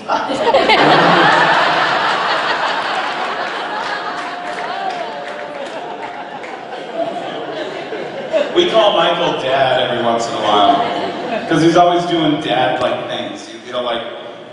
We call Michael Dad every once in a while, because he's always doing dad-like things. He'll like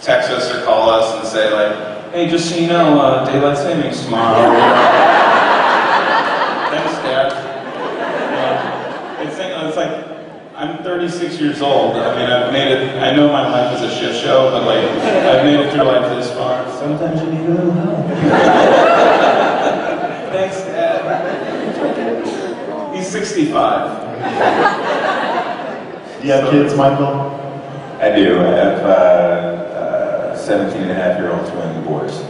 text us or call us and say like, "Hey, just so you know, daylight savings tomorrow." Thanks, Dad. It's like, I'm 36 years old. I mean, I've made it. I know my life is a shit show, but like, I've made it through life this far. Sometimes you need a little help. Thanks, Dad. He's 65. You have kids, Michael? I do. I have 17-and-a-half-year-old twin boys.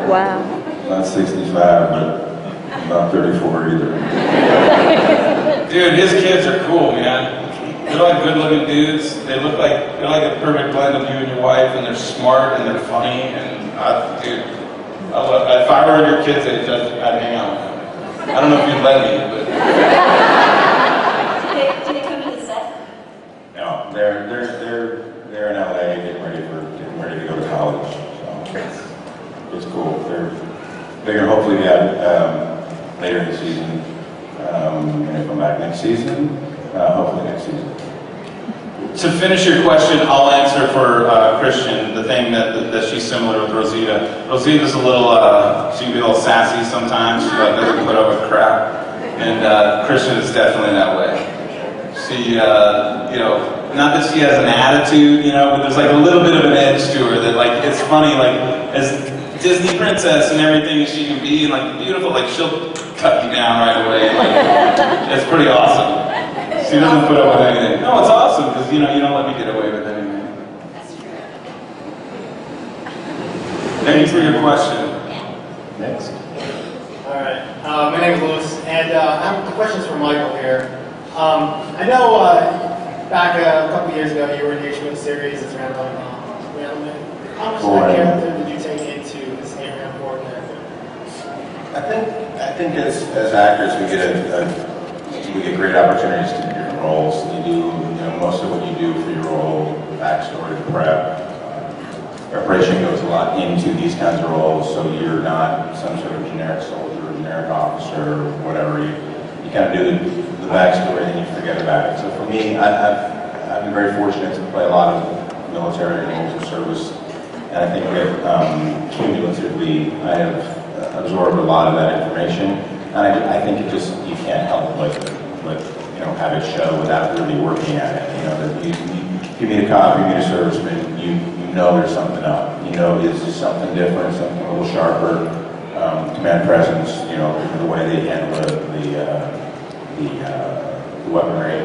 Wow. Not 65, but not 34 either. Dude, his kids are cool, man. They're like good-looking dudes. They're like a perfect blend of you and your wife, and they're smart and they're funny. And dude, if I were your kids, I'd hang out with them. I don't know if you'd let me, but. Do they come to the set? No, they're in LA getting ready to go to college. So it's cool. They're gonna hopefully be out later in the season. Gonna come back next season. Hopefully next season. To finish your question, I'll answer for Christian, the thing that she's similar with Rosita. Rosita's a little, she can be a little sassy sometimes, she doesn't put up with crap. And Christian is definitely that way. She, not that she has an attitude, but there's like a little bit of an edge to her that like, it's funny, like, as Disney princess and everything she can be, and like beautiful, like she'll cut you down right away. Like, it's pretty awesome. She doesn't put up with anything. No, it's awesome, because you don't let me get away with anything. That's true. Thank you for your question. Next. All right. My name is Louis, and I have questions for Michael here. I know back a couple years ago you were engaged with a series as Randall. How much of that character did you take into this Ant-Man 4 character? I think as actors we get great opportunities to do different roles. You do most of what you do for your role, backstory, prep. Preparation goes a lot into these kinds of roles, so you're not some sort of generic soldier or generic officer or whatever. You kind of do the backstory and then you forget about it. So for me, I've been very fortunate to play a lot of military roles of service, and I think that cumulatively I have absorbed a lot of that information, and I think it just, you can't help but have it show without really working at it. That you meet a cop, you meet a serviceman, you know there's something up. It's just something different, something a little sharper. Command presence, the way they handle the weaponry.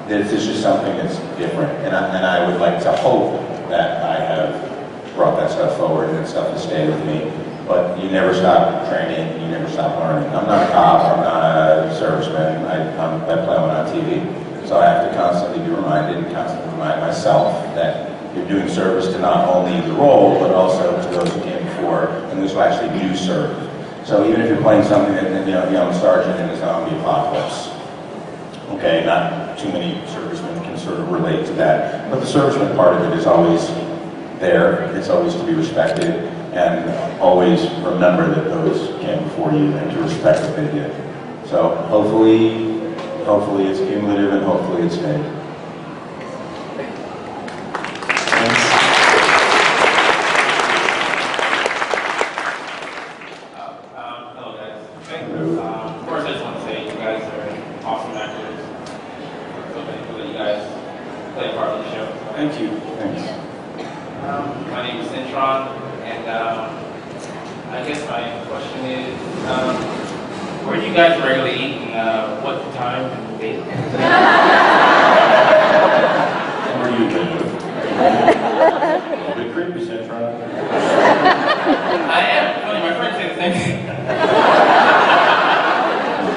It's just something that's different, and I would like to hope that I have brought that stuff forward and that stuff has stayed with me. But you never stop training, you never stop learning. I'm not a cop, I'm not a serviceman, I play on TV. So I have to constantly be reminded and constantly remind myself that you're doing service to not only the role, but also to those who came before and those who actually do serve. So even if you're playing something that, a young sergeant in a zombie apocalypse, okay, not too many servicemen can sort of relate to that, but the serviceman part of it is always there, it's always to be respected, and always remember that those came before you and to respect what they did. So hopefully it's cumulative and hopefully it's made. Hello guys. Of course I just want to say you guys are awesome actors. So thankful that you guys play a part of the show. Thank you. Thanks. My name is Centron, and I guess my question is, where do you guys regularly eat and what time and date? Where do you live? A bit creepy, Centron. I am. Funny, my friends say the same thing.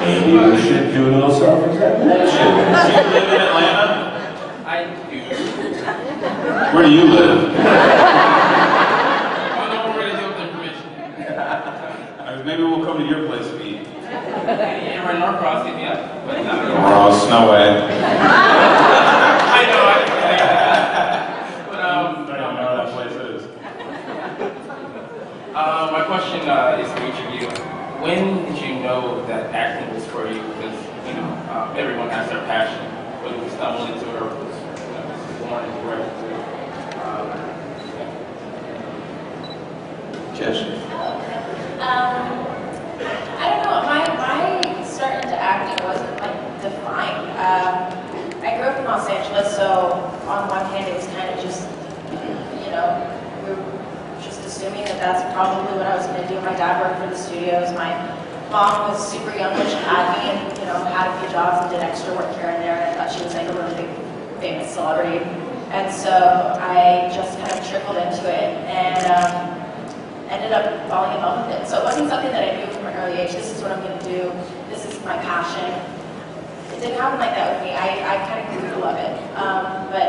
Maybe we should do a little self-examination. Do you live in Atlanta? I do. Where do you live? Maybe we'll come to your place to eat. You're in Norcross, hit me up. But no, Gross, no way. I know, I can say that. But question is for each of you. When did you know that acting was for you? Because everyone has their passion, whether we stumble into it or was born and bred into it. Jess? I don't know. My start into acting wasn't like defined. I grew up in Los Angeles, so on one hand it was kind of just, we were just assuming that that's probably what I was going to do. My dad worked for the studios. My mom was super young when she had me, and had a few jobs and did extra work here and there. And I thought she was like a really big, famous celebrity, and so I just kind of trickled into it and ended up falling in love with it. So it wasn't something that I knew from an early age. This is what I'm going to do. This is my passion. It didn't happen like that with me. I kind of grew to love it, but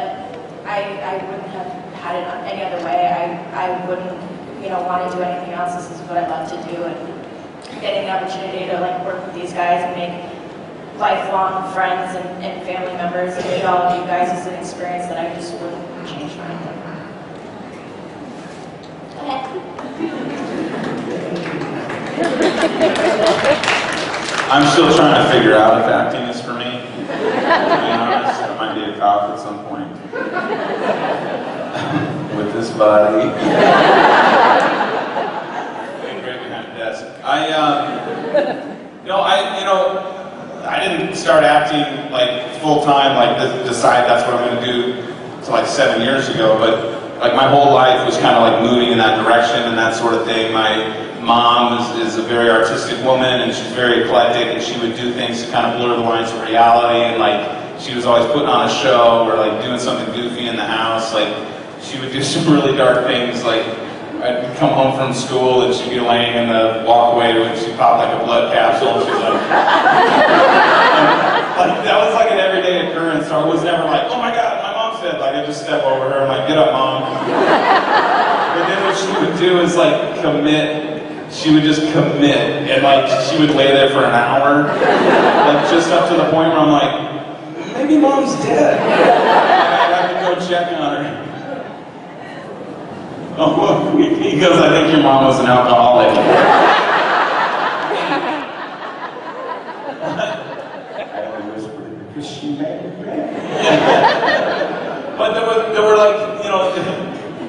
I wouldn't have had it any other way. I wouldn't, want to do anything else. This is what I love to do, and getting the opportunity to work with these guys and make lifelong friends and family members and meet all of you guys is an experience that I just wouldn't change for anything. I'm still trying to figure out if acting is for me. To be honest, I might be a cop at some point. With this body. Being right behind the desk. I didn't start acting full time, decide that's what I'm going to do until 7 years ago, but my whole life was kind of moving in that direction and that sort of thing. My mom is a very artistic woman, and she's very eclectic, and she would do things to kind of blur the lines of reality, and she was always putting on a show or doing something goofy in the house. She would do some really dark things, I'd come home from school and she'd be laying in the walkway and she'd pop a blood capsule, and she's that was an everyday occurrence. So I was never oh my God, my mom said, I'd just step over her and get up, Mom. But then what she would do is commit. She would just commit, and she would lay there for an hour, just up to the point where I'm maybe Mom's dead. And I'd have to go check on her. Oh, he goes, I think your mom was an alcoholic. I only whispered because she made it bad. But there were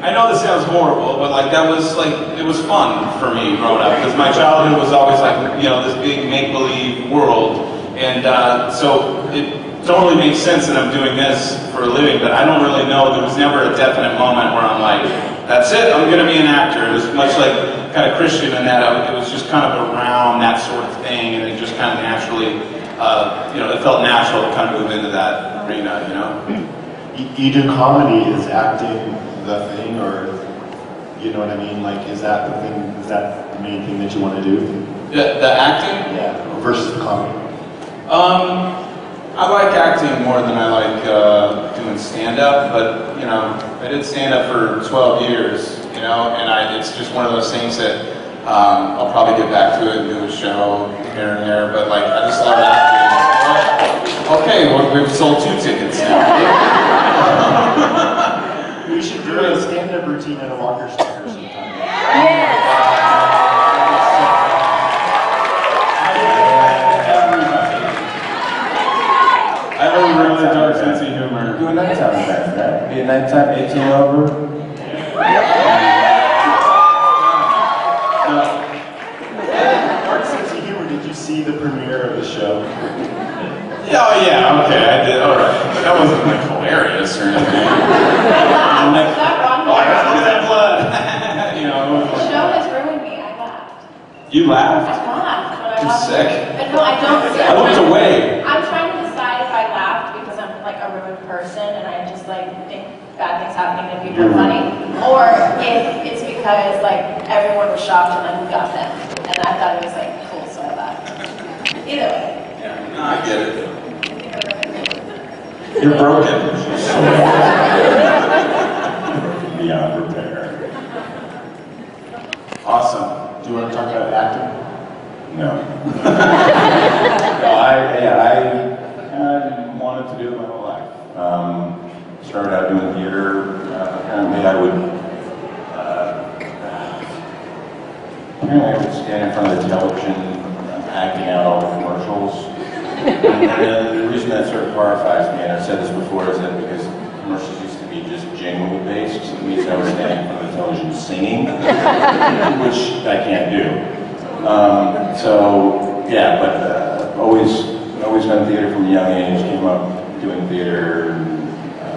I know this sounds horrible, but that was it was fun for me growing up, because my childhood was always this big make-believe world, and so it totally makes sense that I'm doing this for a living, but I don't really know, there was never a definite moment where I'm that's it, I'm going to be an actor. It was much kind of Christian in that it was just kind of around that sort of thing, and it just kind of naturally, it felt natural to kind of move into that arena, You do comedy, is acting the thing, or you know what I mean? Is that the thing? Is that the main thing that you want to do? The acting? Yeah. Versus the comedy. I like acting more than I like doing stand-up, but I did stand-up for 12 years, and it's just one of those things that I'll probably get back to it and do a show here and there, but I just love acting. Okay, well, we've sold 2 tickets now. We should do a stand-up routine at a Walker Stalker sometime. I have a really dark sense of humor. Do a nighttime event, right? Be a nighttime 18 over. Dark sense of humor. Did you see the premiere of the show? Oh yeah, okay, I did. All right, but that wasn't hilarious or anything. I'm Is that wrong? oh, I gotta look at that blood. The show has ruined me. I laughed. You laughed? I laughed when I You're watched sick. it. But no, I don't. I looked away. I'm trying to decide if I laughed because I'm a ruined person and I just think bad things happening to people are funny, or if it's because everyone was shocked and who got them, and I thought it was cool, so I laughed. Either way. Yeah, no, I get it. You're broken. Beyond repair. Awesome. Do you want to talk about acting? No. No, I wanted to do it my whole life. Started out doing theater. Apparently I would stand in front of the television, acting out all the commercials. And the reason that sort of horrifies me, and I've said this before, is that because commercials used to be just jingle based, so it means I was standing in front of the television singing, which I can't do. So yeah, but always done theater from a young age. Came up doing theater in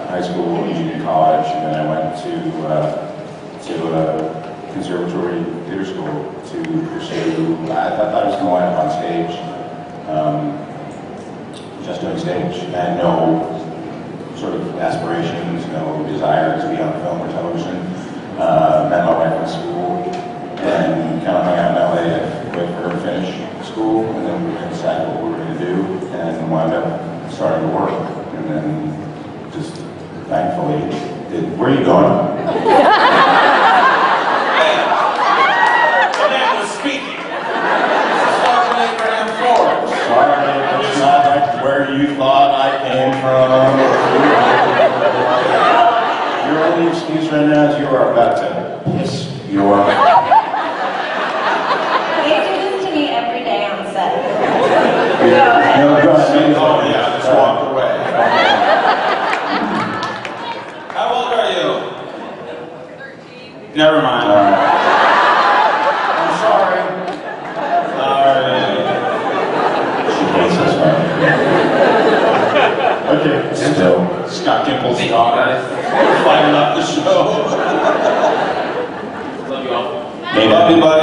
high school, junior college, and then I went to conservatory theater school to pursue. I thought I was going to wind up on stage, just doing stage. I had no sort of aspirations, no desire to be on film or television. Met my wife in school and kind of hung out in LA to wait for her to finish school, and then we were going to decide what we were going to do, and wound up starting to work, and then just thankfully did. Where are you going? The man was speaking. This is Stalker Abraham Ford. Sorry, it's not like where you thought I came from. Your only excuse right now is you are about to piss your... They do this to me every day on set. No, go ahead. Oh yeah, just walked away. How old are you? 13. Never mind. I'm sorry. Sorry. She hates us, right? Okay, still. Scott Gimple's daughter. Fighting up the show. Love you all. Love you, buddy.